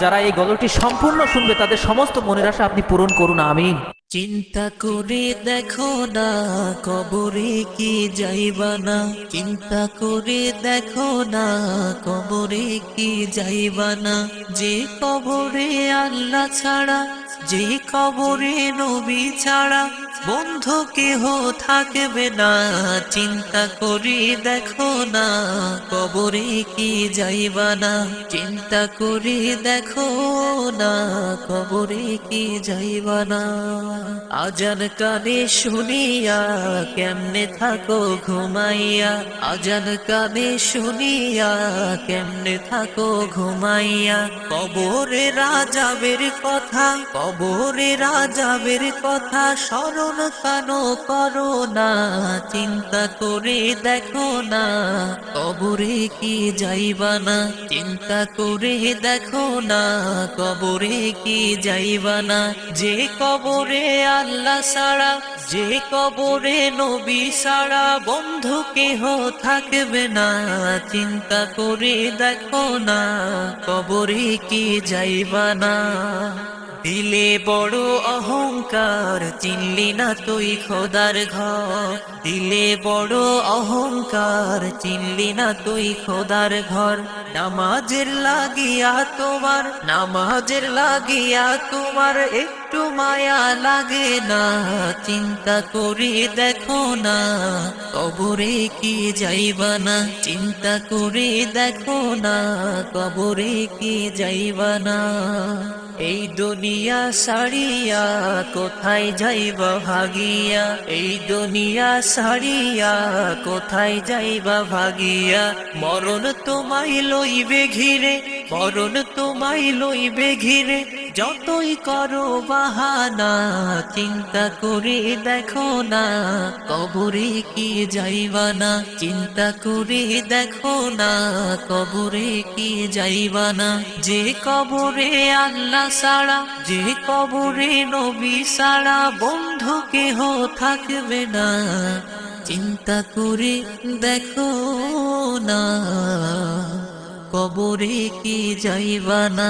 যারা এই গজলটি সম্পূর্ণ শুনবে তাদের সমস্ত মনের আশা আপনি পূরণ করুন, আমিন। চিন্তা করে দেখো না কবরে কি যাইবা না, চিন্তা করে দেখো না কবরে কি যাইবা না। যে কবরে আল্লাহ ছাড়া, যে কবরে নবী ছাড়া বন্ধু কেহ থাকবে না। চিন্তা করে দেখো না কবরে কি যাইবা না, চিন্তা করে দেখো না কবরে কি যাইবা না। আজান কানে শুনিয়া কেমনে থাকো ঘুমাইয়া, আজান কানে শুনিয়া কেমনে থাকো ঘুমাইয়া। কবরে রাজাবের কথা, কবরে রাজাবের কথা স্মরণ কানো করো না। চিন্তা করে দেখো না কবরে কি যাইবা না, চিন্তা করে দেখো না কবরে কি যাইবা না। যে কবরে আল্লাহ ছাড়া, যে কবরে নবী ছাড়া বন্ধু কেহ থাকবে না। চিন্তা করে দেখো না কবরে কি যাইবা না। দিলে বড় অহংকার চিনলি না তুই খোদার ঘর, দিলে বড় অহংকার চিনলি না তুই খোদার ঘর। নামাজের লাগিয়া তোমার, নামাজের লাগিয়া তোমার একটু মায়া লাগে না। চিন্তা করে দেখো না কবরে কি যাইবা না, চিন্তা করে দেখো না কবরে কি যাইবা না। এই দুনিয়া ছাড়িয়া কোথায় যাইবা ভাগিয়া, এই দুনিয়া ছাড়িয়া কোথায় যাইবা ভাগিয়া। মরণ তোমায় লইবে ঘিরে, মরণ তোমায় লইবে ঘিরে যতই করো বাহানা। চিন্তা করে দেখো না কবরে কি যাইবা না, চিন্তা করে দেখো না কবরে কি যাইবা না। যে কবরে আল্লাহ ছাড়া, যে কবরে নবী ছাড়া বন্ধু কেহ থাকবে না। চিন্তা করে দেখো না কবরে কি যাইবা না।